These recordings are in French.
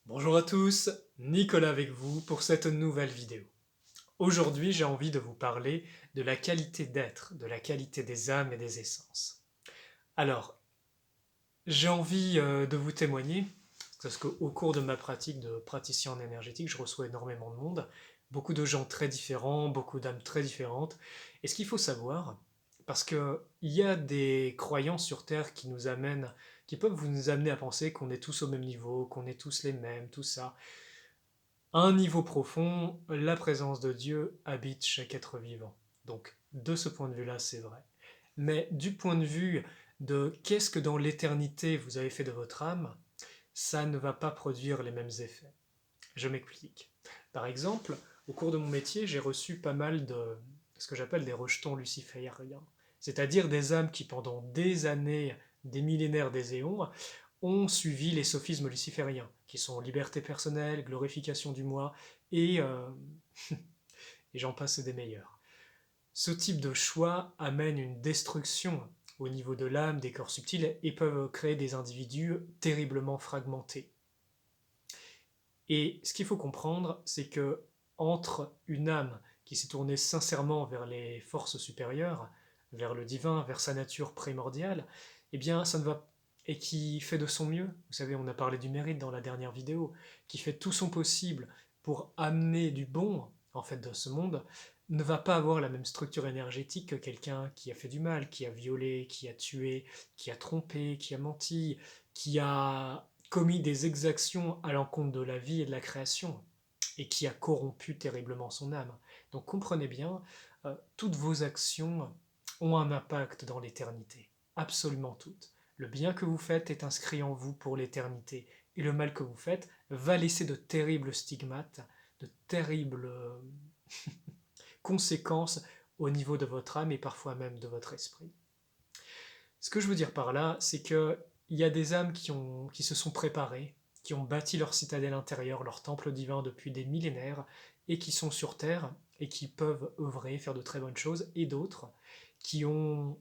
Bonjour à tous, Nicolas avec vous pour cette nouvelle vidéo. Aujourd'hui, j'ai envie de vous parler de la qualité d'être, de la qualité des âmes et des essences. Alors, j'ai envie de vous témoigner, parce qu'au cours de ma pratique de praticien en énergétique, je reçois énormément de monde, beaucoup de gens très différents, beaucoup d'âmes très différentes. Et ce qu'il faut savoir, parce qu'il y a des croyances sur Terre qui nous amènent, qui peuvent vous nous amener à penser qu'on est tous au même niveau, qu'on est tous les mêmes, tout ça. À un niveau profond, la présence de Dieu habite chaque être vivant. Donc, de ce point de vue-là, c'est vrai. Mais du point de vue de qu'est-ce que dans l'éternité vous avez fait de votre âme, ça ne va pas produire les mêmes effets. Je m'explique. Par exemple, au cours de mon métier, j'ai reçu pas mal de ce que j'appelle des rejetons lucifériens, c'est-à-dire des âmes qui pendant des années, des millénaires, des éons, ont suivi les sophismes lucifériens, qui sont liberté personnelle, glorification du moi, et, euh, et j'en passe des meilleurs. Ce type de choix amène une destruction au niveau de l'âme, des corps subtils, et peuvent créer des individus terriblement fragmentés. Et ce qu'il faut comprendre, c'est que entre une âme qui s'est tournée sincèrement vers les forces supérieures, vers le divin, vers sa nature primordiale, eh bien, ça ne va et qui fait de son mieux. Vous savez, on a parlé du mérite dans la dernière vidéo, qui fait tout son possible pour amener du bon en fait de ce monde, ne va pas avoir la même structure énergétique que quelqu'un qui a fait du mal, qui a violé, qui a tué, qui a trompé, qui a menti, qui a commis des exactions à l'encontre de la vie et de la création, et qui a corrompu terriblement son âme. Donc comprenez bien, toutes vos actions ont un impact dans l'éternité, absolument toutes. Le bien que vous faites est inscrit en vous pour l'éternité, et le mal que vous faites va laisser de terribles stigmates, de terribles conséquences au niveau de votre âme et parfois même de votre esprit. Ce que je veux dire par là, c'est que il y a des âmes qui se sont préparées, qui ont bâti leur citadelle intérieure, leur temple divin depuis des millénaires, et qui sont sur Terre, et qui peuvent œuvrer, faire de très bonnes choses, et d'autres qui ont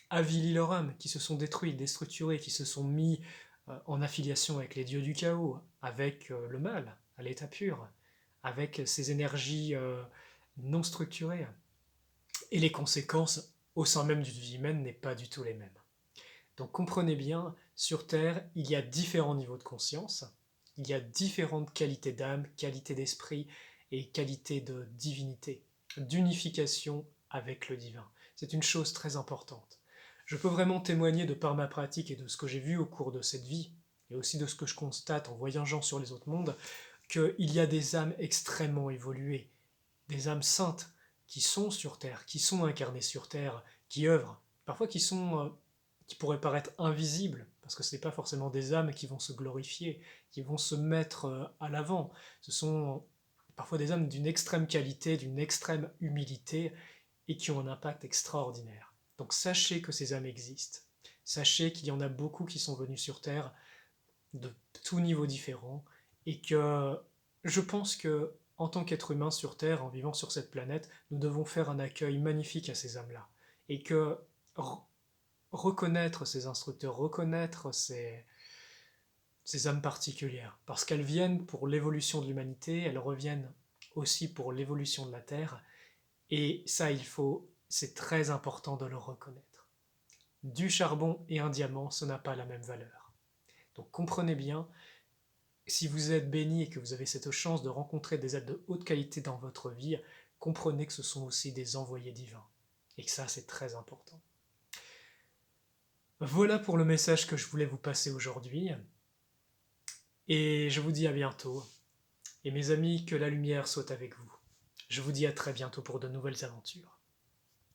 avili leur âme, qui se sont détruits, déstructurés, qui se sont mis en affiliation avec les dieux du chaos, avec le mal, à l'état pur, avec ces énergies non structurées. Et les conséquences au sein même d'une vie humaine n'est pas du tout les mêmes. Donc comprenez bien, sur Terre, il y a différents niveaux de conscience, il y a différentes qualités d'âme, qualités d'esprit et qualités de divinité, d'unification avec le divin. C'est une chose très importante. Je peux vraiment témoigner de par ma pratique et de ce que j'ai vu au cours de cette vie, et aussi de ce que je constate en voyageant sur les autres mondes, qu'il y a des âmes extrêmement évoluées, des âmes saintes qui sont sur Terre, qui sont incarnées sur Terre, qui œuvrent, parfois qui pourraient paraître invisibles, parce que ce n'est pas forcément des âmes qui vont se glorifier, qui vont se mettre à l'avant. Ce sont parfois des âmes d'une extrême qualité, d'une extrême humilité, et qui ont un impact extraordinaire. Donc sachez que ces âmes existent. Sachez qu'il y en a beaucoup qui sont venus sur Terre de tout niveau différents, et que je pense que en tant qu'être humain sur Terre, en vivant sur cette planète, nous devons faire un accueil magnifique à ces âmes-là. Et que reconnaître ces instructeurs, reconnaître ces âmes particulières, parce qu'elles viennent pour l'évolution de l'humanité, elles reviennent aussi pour l'évolution de la Terre, et ça, c'est très important de le reconnaître. Du charbon et un diamant, ça n'a pas la même valeur. Donc comprenez bien, si vous êtes béni et que vous avez cette chance de rencontrer des êtres de haute qualité dans votre vie, comprenez que ce sont aussi des envoyés divins. Et que ça, c'est très important. Voilà pour le message que je voulais vous passer aujourd'hui. Et je vous dis à bientôt. Et mes amis, que la lumière soit avec vous. Je vous dis à très bientôt pour de nouvelles aventures.